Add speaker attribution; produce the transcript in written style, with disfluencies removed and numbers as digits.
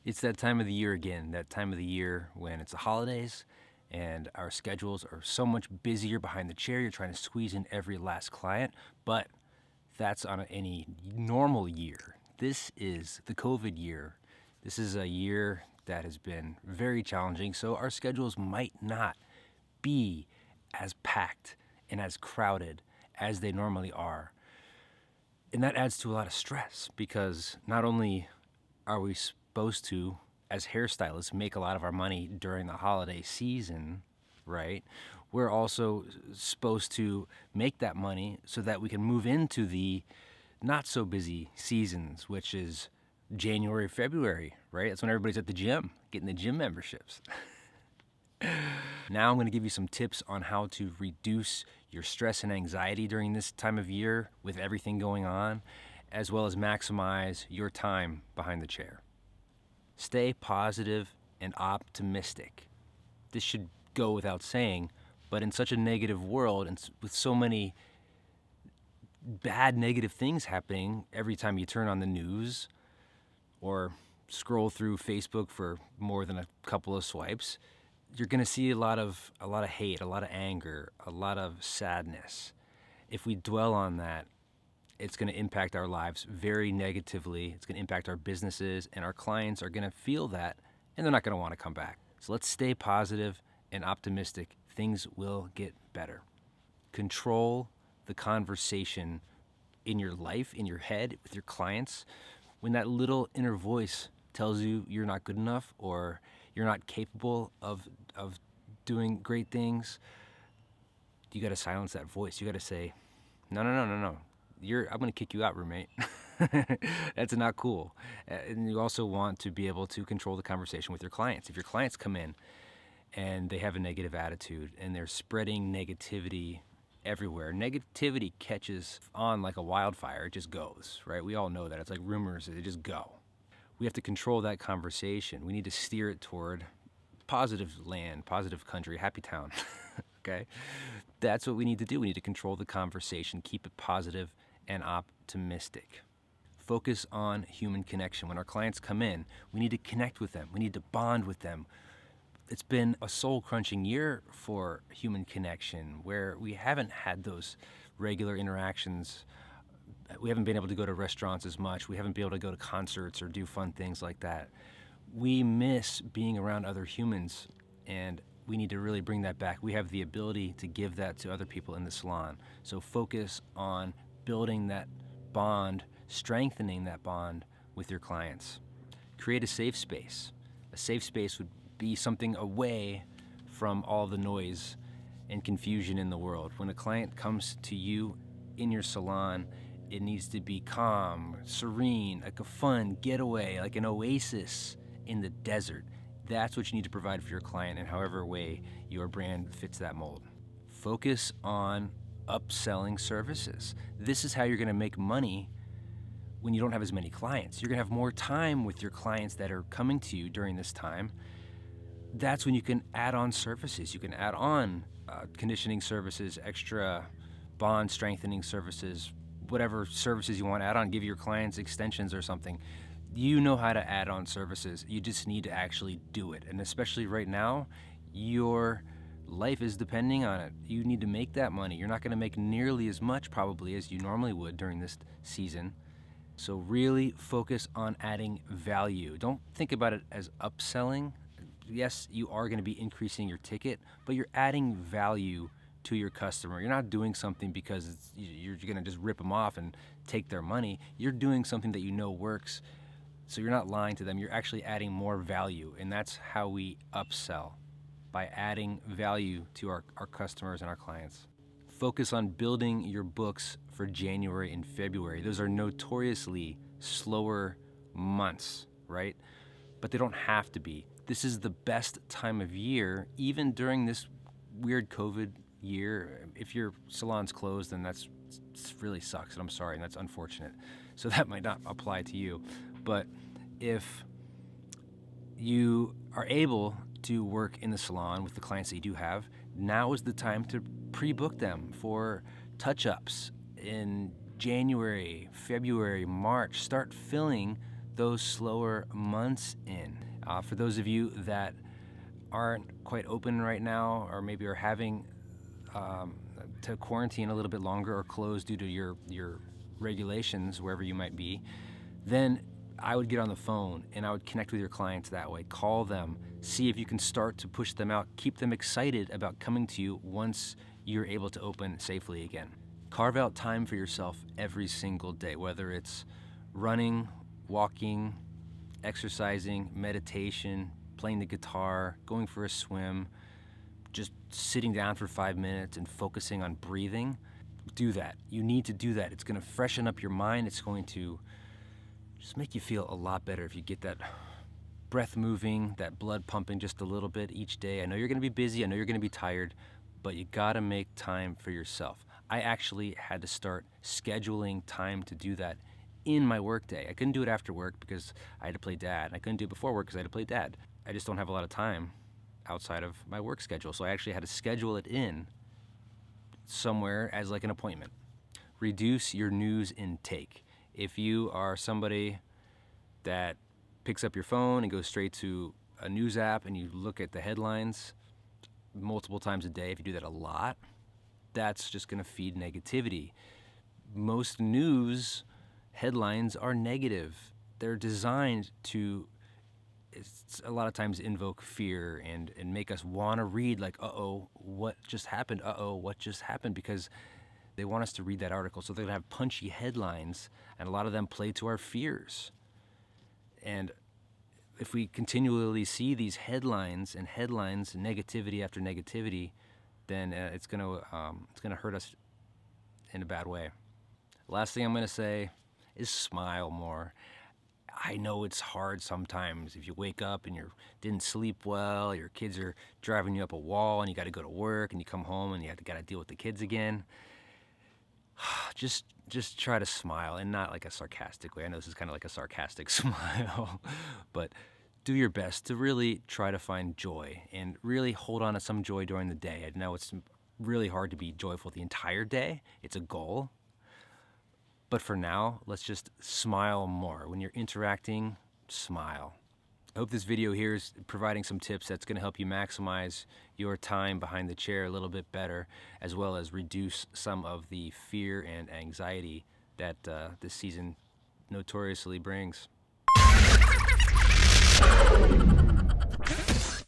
Speaker 1: It's that time of the year again, that time of the year when it's the holidays and our schedules are so much busier behind the chair. You're trying to squeeze in every last client, but that's on any normal year. This is the COVID year. This is a year that has been very challenging, so our schedules might not be as packed and as crowded as they normally are. And that adds to a lot of stress because not only are we supposed to, as hairstylists, make a lot of our money during the holiday season, right? We're also supposed to make that money so that we can move into the not so busy seasons, which is January, February, right? That's when everybody's at the gym, getting the gym memberships. Now I'm going to give you some tips on how to reduce your stress and anxiety during this time of year with everything going on, as well as maximize your time behind the chair. Stay positive and optimistic. This should go without saying, but in such a negative world and with so many bad negative things happening every time you turn on the news or scroll through Facebook for more than a couple of swipes, you're going to see a lot of hate, a lot of anger, a lot of sadness. If we dwell on that, it's going to impact our lives very negatively. It's going to impact our businesses, and our clients are going to feel that, and they're not going to want to come back. So let's stay positive and optimistic. Things will get better. Control the conversation in your life, in your head, with your clients. When that little inner voice tells you you're not good enough or you're not capable of doing great things, you got to silence that voice. You got to say, no. I'm going to kick you out, roommate. That's not cool. And you also want to be able to control the conversation with your clients. If your clients come in and they have a negative attitude and they're spreading negativity everywhere, negativity catches on like a wildfire. It just goes, right? We all know that. It's like rumors. They just go. We have to control that conversation. We need to steer it toward positive land, positive country, happy town. Okay? That's what we need to do. We need to control the conversation, keep it positive and optimistic. Focus on human connection. When our clients come in, we need to connect with them. We need to bond with them. It's been a soul-crunching year for human connection where we haven't had those regular interactions. We haven't been able to go to restaurants as much. We haven't been able to go to concerts or do fun things like that. We miss being around other humans, and we need to really bring that back. We have the ability to give that to other people in the salon. So focus on building that bond, strengthening that bond with your clients. Create a safe space. A safe space would be something away from all the noise and confusion in the world. When a client comes to you in your salon, it needs to be calm, serene, like a fun getaway, like an oasis in the desert. That's what you need to provide for your client in however way your brand fits that mold. Focus on upselling services. This is how you're going to make money when you don't have as many clients. You're going to have more time with your clients that are coming to you during this time. That's when you can add on services. You can add on conditioning services, extra bond strengthening services, whatever services you want to add on. Give your clients extensions or something. You know how to add on services. You just need to actually do it. And especially right now, your life is depending on it. You need to make that money. You're not going to make nearly as much probably as you normally would during this season. So really focus on adding value. Don't think about it as upselling. Yes, you are going to be increasing your ticket, but you're adding value to your customer. You're not doing something because you're going to just rip them off and take their money. You're doing something that you know works. So you're not lying to them. You're actually adding more value. And that's how we upsell, by adding value to our customers and our clients. Focus on building your books for January and February. Those are notoriously slower months, right? But they don't have to be. This is the best time of year, even during this weird COVID year. If your salon's closed, then it really sucks, and I'm sorry, and that's unfortunate. So that might not apply to you. But if you are able to work in the salon with the clients that you do have, now is the time to pre-book them for touch-ups in January, February, March. Start filling those slower months in. For those of you that aren't quite open right now, or maybe are having to quarantine a little bit longer or close due to your regulations wherever you might be, then I would get on the phone and I would connect with your clients that way. Call them, see if you can start to push them out, keep them excited about coming to you once you're able to open safely again. Carve out time for yourself every single day, whether it's running, walking, exercising, meditation, playing the guitar, going for a swim, just sitting down for 5 minutes and focusing on breathing. Do that. You need to do that. It's going to freshen up your mind. It's going to just make you feel a lot better if you get that breath moving, that blood pumping just a little bit each day. I know you're going to be busy. I know you're going to be tired, but you got to make time for yourself. I actually had to start scheduling time to do that in my work day. I couldn't do it after work because I had to play dad. I couldn't do it before work because I had to play dad. I just don't have a lot of time outside of my work schedule. So I actually had to schedule it in somewhere as like an appointment. Reduce your news intake. If you are somebody that picks up your phone and goes straight to a news app and you look at the headlines multiple times a day, if you do that a lot, that's just going to feed negativity. Most news headlines are negative. They're designed to, it's a lot of times invoke fear and make us want to read like, uh-oh, what just happened? Uh-oh, what just happened? Because they want us to read that article. So they're going to have punchy headlines, and a lot of them play to our fears. And if we continually see these headlines, negativity after negativity, then it's going to hurt us in a bad way. Last thing I'm going to say is smile more. I know it's hard sometimes if you wake up and you didn't sleep well, your kids are driving you up a wall and you got to go to work and you come home and you got to deal with the kids again. Just try to smile, and not like a sarcastic way. I know this is kind of like a sarcastic smile, but do your best to really try to find joy and really hold on to some joy during the day. I know it's really hard to be joyful the entire day. It's a goal. But for now, let's just smile more. When you're interacting, smile. I hope this video here is providing some tips that's going to help you maximize your time behind the chair a little bit better, as well as reduce some of the fear and anxiety that this season notoriously brings.